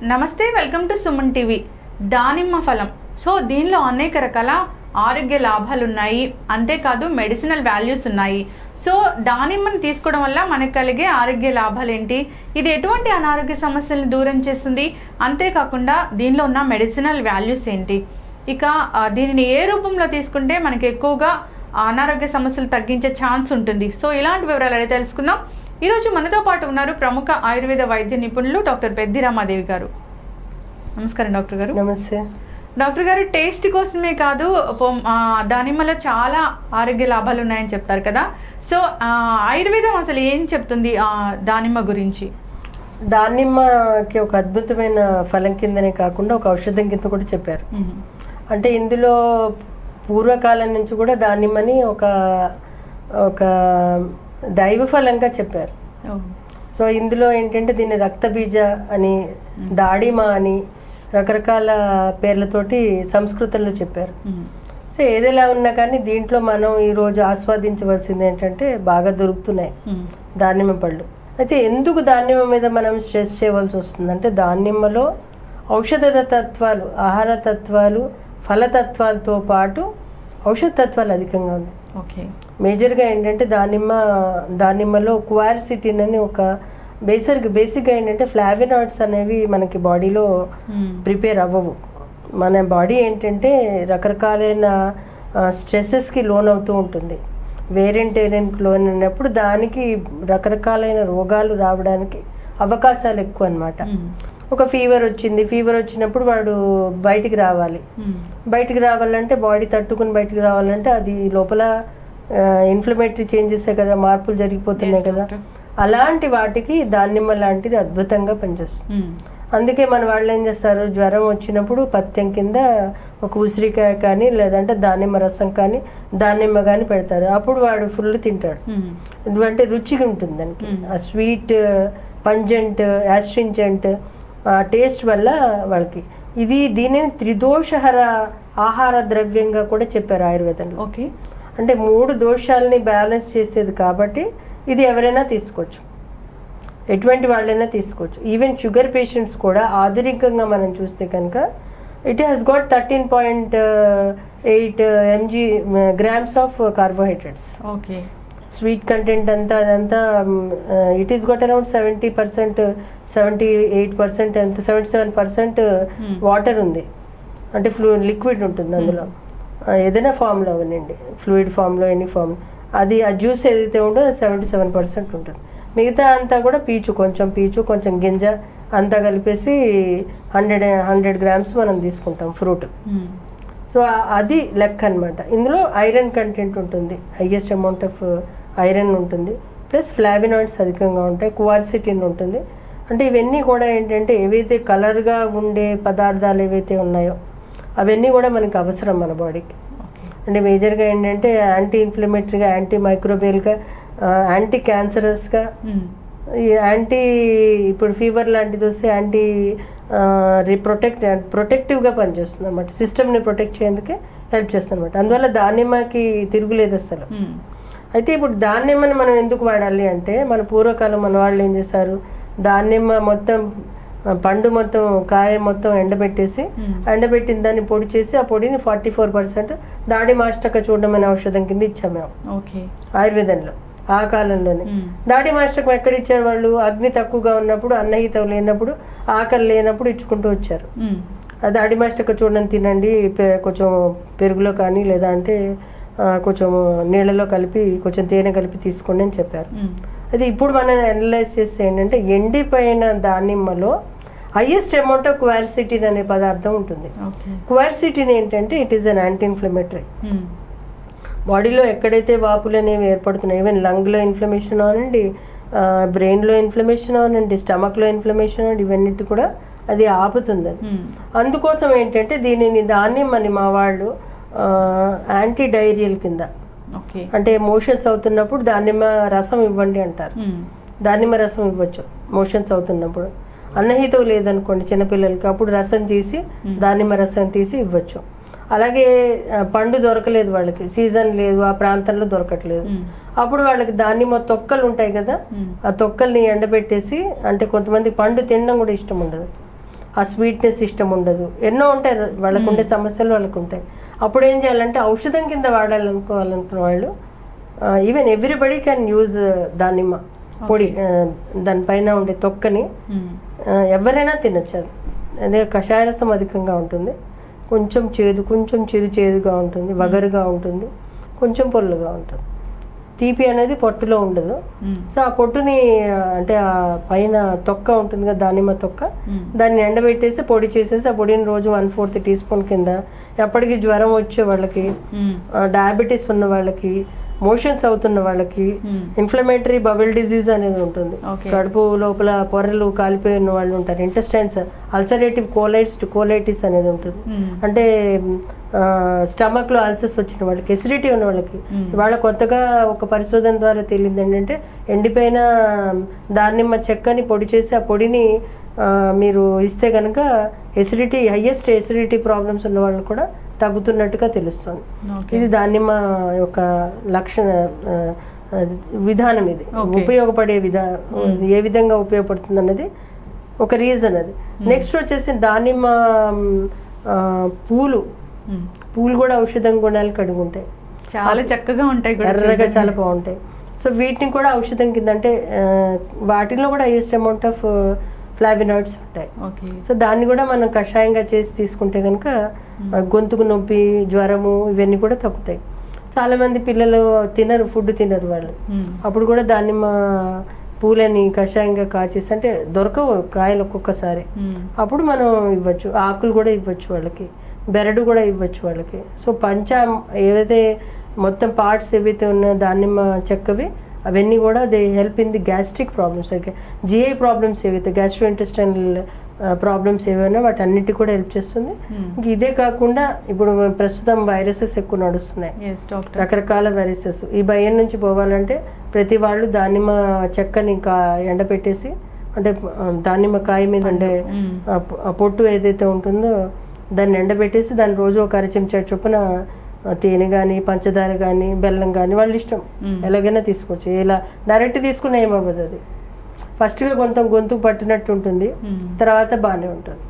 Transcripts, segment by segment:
నమస్తే, welcome to Suman TV. దానిమ్మ ఫలం. సో దీనిలో అనేక రకాల ఆరోగ్య లాభాలు ఉన్నాయి, అంతేకాదు మెడిసినల్ వాల్యూస్ ఉన్నాయి. సో దానిమ్మని తీసుకోవడం వల్ల మనకు కలిగే ఆరోగ్య లాభాలు ఏంటి, ఇది ఎటువంటి అనారోగ్య సమస్యలను దూరం చేస్తుంది, అంతేకాకుండా దీనిలో ఉన్న మెడిసినల్ వాల్యూస్ ఏంటి, ఇక దీనిని ఏ రూపంలో తీసుకుంటే మనకి ఎక్కువగా అనారోగ్య సమస్యలు తగ్గించే ఛాన్స్ ఉంటుంది. సో ఇలాంటి వివరాలు అయితే తెలుసుకుందాం. ఈరోజు మనతో పాటు ఉన్నారు ప్రముఖ ఆయుర్వేద వైద్య నిపుణులు డాక్టర్ పెద్ది రామాదేవి గారు. నమస్కారం డాక్టర్ గారు. నమస్తే డాక్టర్ గారు. టేస్ట్ కోసమే కాదు, దానిమ్మలో చాలా ఆరోగ్య లాభాలు ఉన్నాయని చెప్తారు కదా. సో ఆయుర్వేదం అసలు ఏం చెప్తుంది దానిమ్మ గురించి? దానిమ్మకి ఒక అద్భుతమైన ఫలం కిందనే కాకుండా ఒక ఔషధం కింద కూడా చెప్పారు. అంటే ఇందులో పూర్వకాలం నుంచి కూడా దానిమ్మని ఒక దైవ ఫలంగా చెప్పారు. సో ఇందులో ఏంటంటే దీన్ని రక్తబీజ అని, దాడిమ అని రకరకాల పేర్లతోటి సంస్కృతంలో చెప్పారు. సో ఏదైనా ఉన్నా కానీ దీంట్లో మనం ఈరోజు ఆస్వాదించవలసింది ఏంటంటే బాగా దొరుకుతున్నాయి దానిమ్మ పళ్ళు. అయితే ఎందుకు దానిమ్మ మీద మనం స్ట్రెస్ చేయవలసి వస్తుంది అంటే దానిమ్మలో ఔషధ తత్వాలు, ఆహార తత్వాలు, ఫలతత్వాలతో పాటు ఔషధ తత్వాలు అధికంగా ఉన్నాయి. ఓకే. మేజర్గా ఏంటంటే దానిమ్మలో క్వార్సిటిన్ అని ఒక బేసిక్గా ఏంటంటే ఫ్లావినాయిడ్స్ అనేవి మనకి బాడీలో ప్రిపేర్ అవ్వవు. మన బాడీ ఏంటంటే రకరకాలైన స్ట్రెస్సెస్కి లోన్ అవుతూ ఉంటుంది. వేరెంటేరియన్కి లోన్ అయినప్పుడు దానికి రకరకాలైన రోగాలు రావడానికి అవకాశాలు ఎక్కువ అన్నమాట. ఒక ఫీవర్ వచ్చినప్పుడు వాడు బయటికి రావాలంటే బాడీ తట్టుకుని బయటికి రావాలంటే అది లోపల ఇన్ఫ్లమేటరీ చేంజెస్ కదా, మార్పులు జరిగిపోతున్నాయి కదా. అలాంటి వాటికి దానిమ్మ లాంటిది అద్భుతంగా పనిచేస్తుంది. అందుకే మన వాళ్ళు ఏం చేస్తారు, జ్వరం వచ్చినప్పుడు పథ్యం కింద ఒక ఉసిరికాయ కానీ లేదంటే దానిమ్మ రసం కానీ దానిమ్మ కానీ పెడతారు. అప్పుడు వాడు ఫుల్ తింటాడు. ఎందుకంటే రుచిగా ఉంటుంది దానికి. ఆ స్వీట్, పంజెంట్, యాస్ట్రింజెంట్ టేస్ట్ వల్ల వాళ్ళకి దీనిని త్రిదోషహర ఆహార ద్రవ్యంగా కూడా చెప్పారు ఆయుర్వేదంలో. ఓకే. అంటే 3 దోషాలని బ్యాలెన్స్ చేసేది కాబట్టి ఇది ఎవరైనా తీసుకోవచ్చు, ఎటువంటి వాళ్ళైనా తీసుకోవచ్చు. ఈవెన్ షుగర్ పేషెంట్స్ కూడా ఆధునికంగా మనం చూస్తే కనుక it has got 13.8 grams of carbohydrates. Okay. Sweet content అదంతా it is got around 70%, 78%, 77% water ఉంది. అంటే లిక్విడ్ ఉంటుంది అందులో, ఏదైనా ఫామ్లో అవనండి, ఫ్లూయిడ్ ఫామ్లో ఎనీ ఫామ్. ఆ జ్యూస్ ఏదైతే ఉంటుందో 77% ఉంటుంది. మిగతా అంతా కూడా కొంచెం గింజ అంతా కలిపేసి 100 గ్రామ్స్ మనం తీసుకుంటాం ఫ్రూట్. సో అది లెక్క అనమాట. ఇందులో ఐరన్ కంటెంట్ ఉంటుంది, హైయెస్ట్ అమౌంట్ ఆఫ్ ఐరన్ ఉంటుంది, ప్లస్ ఫ్లావినాయిడ్స్ అధికంగా ఉంటాయి, క్వార్సిటిన్ ఉంటుంది. అంటే ఇవన్నీ కూడా ఏంటంటే ఏవైతే కలర్గా ఉండే పదార్థాలు ఏవైతే ఉన్నాయో అవన్నీ కూడా మనకి అవసరం మన బాడీకి. అంటే మేజర్గా ఏంటంటే యాంటీ ఇన్ఫ్లమేటరీగా, యాంటీ మైక్రోబియల్గా, యాంటీ క్యాన్సరస్గా, ఇప్పుడు ఫీవర్ లాంటిది వస్తే యాంటీ ప్రొటెక్టివ్గా పనిచేస్తుంది అన్నమాట. సిస్టమ్ని ప్రొటెక్ట్ చేసేందుకే హెల్ప్ చేస్తుంది అనమాట. అందువల్ల దానిమ్మకి తిరుగులేదు అసలు. అయితే ఇప్పుడు దానిమ్మని మనం ఎందుకు వాడాలి అంటే, మన పూర్వకాలం మన వాళ్ళు ఏం చేశారు, దానిమ్మ మొత్తం పండు మొత్తం కాయ మొత్తం ఎండబెట్టిన దాన్ని పొడి చేసి ఆ పొడిని 44% దాడిమాష్టక చూడడం అనే ఔషధం కింద ఇచ్చాం మేము ఆయుర్వేదంలో. ఆ కాలంలోనే దాడిమాష్టకం ఎక్కడ ఇచ్చారు వాళ్ళు, అగ్ని తక్కువగా ఉన్నప్పుడు, అన్నహితం లేనప్పుడు, ఆకలి లేనప్పుడు ఇచ్చుకుంటూ వచ్చారు. ఆ దాడిమాష్టక చూడడం తినండి, కొంచెం పెరుగులో కానీ లేదా అంటే కొంచెం నీళ్ళలో కలిపి కొంచెం తేనె కలిపి తీసుకోండి అని చెప్పారు. అది ఇప్పుడు మనం అనలైజ్ చేస్తే ఏంటంటే ఎండిపోయిన దానిమ్మలో హైయెస్ట్ అమౌంట్ ఆఫ్ క్వార్సిటిన్ అనే పదార్థం ఉంటుంది. క్వార్సిటిన్ ఏంటంటే it is an anti inflammatory. బాడీలో ఎక్కడైతే వాపులు అనేవి ఏర్పడుతున్నాయి, ఈవెన్ లంగ్లో ఇన్ఫ్లమేషన్ అవనండి, బ్రెయిన్లో ఇన్ఫ్లమేషన్ అవనండి, స్టమక్లో ఇన్ఫ్లమేషన్ అవనండి, ఇవన్నిటి కూడా అది ఆపుతుంది. అది అందుకోసం ఏంటంటే దానిమ్మని మా వాళ్ళు యాంటీ డైరియల్ కింద, అంటే మోషన్స్ అవుతున్నప్పుడు దానిమ్మ రసం ఇవ్వండి అంటారు. దానిమ్మ రసం ఇవ్వచ్చు మోషన్స్ అవుతున్నప్పుడు. అన్నహితం లేదనుకోండి చిన్నపిల్లలకి, అప్పుడు రసం తీసి దానిమ్మ రసం తీసి ఇవ్వచ్చు. అలాగే పండు దొరకలేదు వాళ్ళకి, సీజన్ లేదు, ఆ ప్రాంతంలో దొరకట్లేదు, అప్పుడు వాళ్ళకి దానిమ్మ తొక్కలు ఉంటాయి కదా, ఆ తొక్కల్ని ఎండబెట్టేసి, అంటే కొంతమంది పండు తినడం కూడా ఇష్టం ఉండదు, ఆ స్వీట్నెస్ ఇష్టం ఉండదు, ఎన్నో ఉంటాయి వాళ్ళకు ఉండే సమస్యలు వాళ్ళకు ఉంటాయి. అప్పుడు ఏం చేయాలంటే ఔషధం కింద వాడాలనుకున్న వాళ్ళు ఈవెన్ ఎవ్రీబడి క్యాన్ యూజ్ దానిమ్మ పొడి, దానిపైన ఉండే తొక్కని ఎవరైనా తినచ్చు. అది అదే కషాయ రసం అధికంగా ఉంటుంది, కొంచెం చిరు చేదుగా ఉంటుంది, వగరుగా ఉంటుంది, కొంచెం పొల్లుగా ఉంటుంది. తీపి అనేది పొట్టులో ఉండదు. సో ఆ పొట్టుని అంటే ఆ పైన తొక్క ఉంటుంది కదా దానిమ్మ తొక్క, దాన్ని ఎండబెట్టేసి పొడి చేసేసి ఆ పొడిని రోజు 1/4 టీ స్పూన్ కింద ఎప్పటికీ జ్వరం వచ్చే వాళ్ళకి, డయాబెటీస్ ఉన్న వాళ్ళకి, మోషన్స్ అవుతున్న వాళ్ళకి, ఇన్ఫ్లమేటరీ బబుల్ డిజీజ్ అనేది ఉంటుంది, కడుపు లోపల పొరలు కాలిపోయిన వాళ్ళు ఉంటారు, ఇంటెస్టైన్స్ అల్సరేటివ్ కోలైటిస్ అనేది ఉంటుంది, అంటే స్టమక్ లో అల్సర్స్ వచ్చిన వాళ్ళకి, ఎసిడిటీ ఉన్న వాళ్ళకి. ఇవాళ కొత్తగా ఒక పరిశోధన ద్వారా తేలింది ఏంటంటే ఎండిపోయిన దానిమ్మ చెక్కని పొడి చేసి ఆ పొడిని మీరు ఇస్తే కనుక హైయెస్ట్ ఎసిడిటీ ప్రాబ్లమ్స్ ఉన్న వాళ్ళు కూడా తగ్గుతున్నట్టుగా తెలుస్తుంది. ఇది దానిమ్మ యొక్క విధానం. ఇది ఉపయోగపడే ఏ విధంగా ఉపయోగపడుతుంది అన్నది ఒక రీజన్. అది నెక్స్ట్ వచ్చేసి దానిమ్మ పూలు కూడా ఔషధం గుణాలు కలిగి ఉంటాయి, చాలా చక్కగా ఉంటాయి, ఎర్రగా చాలా బాగుంటాయి. సో వీటిని కూడా ఔషధం కింద, అంటే వాటిలో కూడా హైయెస్ట్ అమౌంట్ ఆఫ్ ఫ్లావినాయిడ్స్ ఉంటాయి. సో దాన్ని కూడా మనం కషాయంగా చేసి తీసుకుంటే కనుక గొంతుకు నొప్పి, జ్వరము ఇవన్నీ కూడా తగ్గుతాయి. చాలా మంది పిల్లలు ఫుడ్ తినరు వాళ్ళు, అప్పుడు కూడా దానిమ్మ పూలని కషాయంగా కాచేసి, అంటే దొరకవు కాయలు ఒక్కొక్కసారి, అప్పుడు మనం ఇవ్వచ్చు. ఆకులు కూడా ఇవ్వచ్చు వాళ్ళకి, బెరడు కూడా ఇవ్వచ్చు వాళ్ళకి. సో ఏవైతే మొత్తం పార్ట్స్ ఏవైతే ఉన్నాయో దానిమ్మ చెక్కవి అవన్నీ కూడా they help in the gastric problems, GI problems ఏవైతే గ్యాస్ట్రో ఇంటెస్టైనల్ ప్రాబ్లమ్స్ ఏవైనా వాటి అన్నిటి కూడా హెల్ప్ చేస్తుంది. ఇదే కాకుండా ఇప్పుడు ప్రస్తుతం వైరసెస్ ఎక్కువ నడుస్తున్నాయి, రకరకాల వైరసెస్. ఈ భయం నుంచి పోవాలంటే ప్రతి వాళ్ళు దానిమ్మ చెక్కని ఎండపెట్టేసి, అంటే దానిమ్మ కాయ మీద ఉండే పొట్టు ఏదైతే ఉంటుందో దాన్ని ఎండబెట్టేసి దాన్ని రోజు ఒక 1 చెంచా చొప్పున తేనె కానీ, పంచదార కానీ, బెల్లం కానీ వాళ్ళ ఇష్టం ఎలాగైనా తీసుకోవచ్చు. ఇలా డైరెక్ట్ తీసుకున్నా ఏమవ్వదు. అది ఫస్ట్గా గొంతుకు పట్టినట్టు ఉంటుంది, తర్వాత బాగానే ఉంటుంది.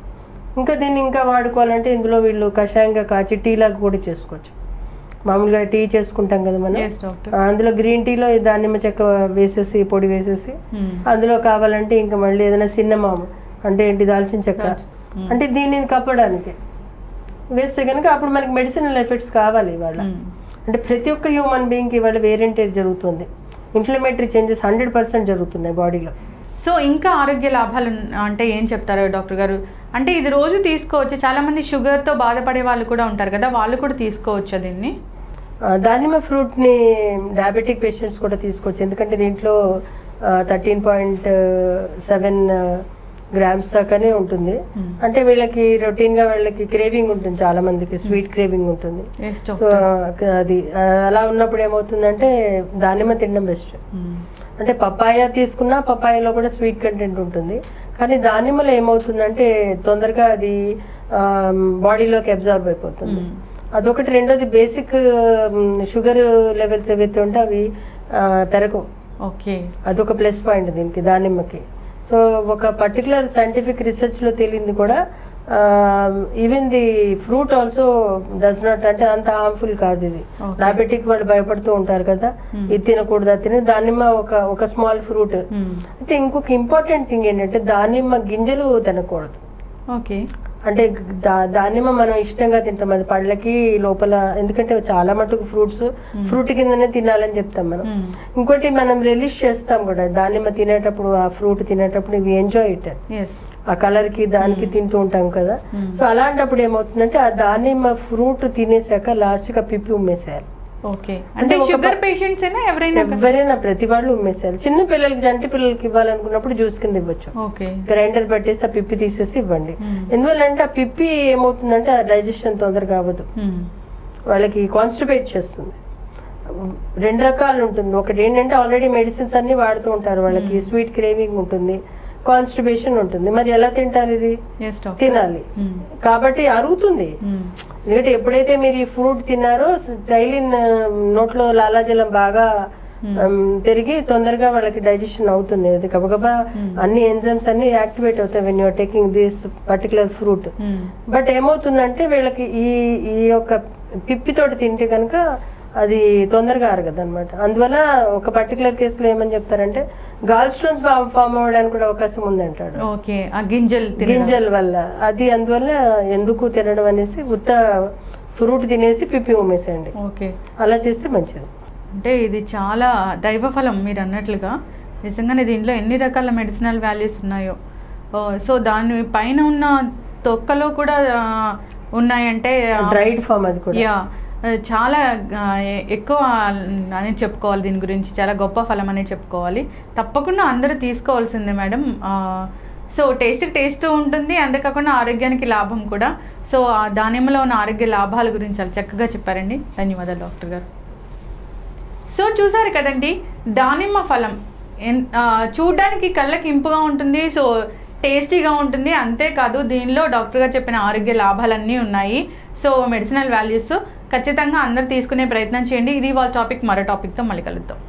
ఇంకా దీన్ని ఇంకా వాడుకోవాలంటే ఇందులో వీళ్ళు కషాయంగా కాచి టీ లాగా కూడా చేసుకోవచ్చు. మామూలుగా టీ చేసుకుంటాం కదా మనం, అందులో గ్రీన్ టీలో దానిమ్మ చెక్క వేసేసి పొడి వేసేసి, అందులో కావాలంటే ఇంకా మళ్ళీ ఏదైనా సిన్నమామ అంటే ఏంటి దాల్చిన చెక్క, అంటే దీనిని కప్పడానికి వేస్తే కనుక అప్పుడు మనకి మెడిసినల్ ఎఫెక్ట్స్ కావాలి ఇవాళ. అంటే ప్రతి ఒక్క హ్యూమన్ బీయింగ్కి ఇవాళ వేరియంటేజ్ జరుగుతుంది, ఇన్ఫ్లమేటరీ చేంజెస్ 100% జరుగుతున్నాయి బాడీలో. సో ఇంకా ఆరోగ్య లాభాలు అంటే ఏం చెప్తారు డాక్టర్ గారు? అంటే ఇది రోజు తీసుకోవచ్చు, చాలా మంది షుగర్తో బాధపడే వాళ్ళు కూడా ఉంటారు కదా, వాళ్ళు కూడా తీసుకోవచ్చు దీన్ని? దానిమ్మ ఫ్రూట్ని డయాబెటిక్ పేషెంట్స్ కూడా తీసుకోవచ్చు, ఎందుకంటే దీంట్లో 13.7 గ్రామ్స్ దాకానే ఉంటుంది. అంటే వీళ్ళకి రొటీన్గా వాళ్ళకి క్రేవింగ్ ఉంటుంది, చాలా మందికి స్వీట్ క్రేవింగ్ ఉంటుంది. సో అది అలా ఉన్నప్పుడు ఏమవుతుందంటే దానిమ్మ తినడం బెస్ట్. అంటే పపాయ తీసుకున్నా పపాయలో కూడా స్వీట్ కంటెంట్ ఉంటుంది, కానీ దానిమ్మలో ఏమవుతుందంటే తొందరగా అది బాడీలోకి అబ్జార్బ్ అయిపోతుంది. అదొకటి. రెండోది బేసిక్ షుగర్ లెవెల్స్ ఏవైతే ఉంటే అవి పెరగవు. అదొక ప్లస్ పాయింట్ దీనికి దానిమ్మకి. సో ఒక పర్టికులర్ సైంటిఫిక్ రీసెర్చ్లో తేలింది కూడా, even the fruit also does not, అంటే అంత హార్మ్ఫుల్ కాదు ఇది. డయాబెటిక్ వాళ్ళు భయపడుతూ ఉంటారు కదా, ఇది తినకూడదు అది తిన, దానిమ్మ ఒక స్మాల్ ఫ్రూట్. అయితే ఇంకొక ఇంపార్టెంట్ థింగ్ ఏంటంటే దానిమ్మ గింజలు తినకూడదు. అంటే దానిమ్మ మనం ఇష్టంగా తింటాం, అది పళ్ళకి లోపల, ఎందుకంటే చాలా మటుకు ఫ్రూట్ కిందనే తినాలని చెప్తాం మనం. ఇంకోటి మనం రిలీజ్ చేస్తాం కూడా దానిమ్మ తినేటప్పుడు, ఆ ఫ్రూట్ తినేటప్పుడు వి ఎంజాయ్ ఇట్, ఆ కలర్ కి దానికి తింటూ ఉంటాం కదా. సో అలాంటప్పుడు ఏమవుతుందంటే ఆ దానిమ్మ ఫ్రూట్ తినేసాక లాస్ట్ గా పిప్పి ఉమ్మేసేయాలి. అంటే షుగర్ పేషెంట్స్ ఎవరైనా ప్రతి వాళ్ళు ఉమ్మేసేయాలి. చిన్న పిల్లలకి, జంటి పిల్లలకి ఇవ్వాలనుకున్నప్పుడు జ్యూస్ కింద ఇవ్వచ్చు, గ్రైండర్ పెట్టేసి ఆ పిప్పి తీసేసి ఇవ్వండి. ఎందువల్లంటే ఆ పిప్పి ఏమవుతుందంటే ఆ డైజెషన్ తొందరగా అవ్వదు, వాళ్ళకి కాన్స్టిపేట్ చేస్తుంది. 2 రకాలు ఉంటుంది. ఒకటి ఏంటంటే ఆల్రెడీ మెడిసిన్స్ అన్ని వాడుతూ ఉంటారు, వాళ్ళకి స్వీట్ క్రేవింగ్ ఉంటుంది, కాన్స్టిపేషన్ ఉంటుంది. మరి ఎలా తింటారు? ఇది తినాలి కాబట్టి అరుగుతుంది. ఎందుకంటే ఎప్పుడైతే మీరు ఈ ఫ్రూట్ తిన్నారో డైలీ నోట్లో లాలాజలం బాగా పెరిగి తొందరగా వాళ్ళకి డైజెషన్ అవుతుంది. అది గబగబా అన్ని ఎంజైమ్స్ అన్ని యాక్టివేట్ అవుతాయి when you're taking this particular fruit. But ఏమవుతుందంటే వీళ్ళకి ఈ యొక్క పిప్పితోటి తింటే కనుక అది తొందరగా అరగదు అనమాట. అందువల్ల ఒక పర్టికులర్ కేసులో ఏమని చెప్తారంటే గాల్ స్టోన్స్ ఫామ్ అవ్వడానికి కూడా అవకాశం ఉందంటాడు. ఓకే, ఆ గింజల వల్ల అది. అందువల్ల ఎందుకు తినడం అనేసి ఉత్త ఫ్రూట్ తినేసి పిప్పి ఉమ్మేసేయండి. ఓకే, అలా చేస్తే మంచిది. అంటే ఇది చాలా దైవఫలం మీరు అన్నట్లుగా. నిజంగానే దీంట్లో ఎన్ని రకాల మెడిసినల్ వాల్యూస్ ఉన్నాయో. సో దాని పైన ఉన్న తొక్కలో కూడా ఉన్నాయంటే డ్రైడ్ ఫామ్ అది కూడా. యా, చాలా ఎక్కువ అని చెప్పుకోవాలి. దీని గురించి చాలా గొప్ప ఫలం అనే చెప్పుకోవాలి. తప్పకుండా అందరూ తీసుకోవాల్సిందే మేడం. సో టేస్ట్ ఉంటుంది, అంతేకాకుండా ఆరోగ్యానికి లాభం కూడా. సో దానిమ్మలో ఉన్న ఆరోగ్య లాభాల గురించి చాలా చక్కగా చెప్పారండి. ధన్యవాదాలు డాక్టర్ గారు. సో చూసారు కదండి, దానిమ్మ ఫలం చూడ్డానికి కళ్ళకి ఇంపుగా ఉంటుంది, సో టేస్టీగా ఉంటుంది. అంతేకాదు దీనిలో డాక్టర్ గారు చెప్పిన ఆరోగ్య లాభాలన్నీ ఉన్నాయి. సో మెడిసినల్ వాల్యూస్ ఖచ్చితంగా అందరూ తీసుకునే ప్రయత్నం చేయండి. ఇది వాళ్ళ టాపిక్. మరో టాపిక్తో మళ్ళీ కలుద్దాం.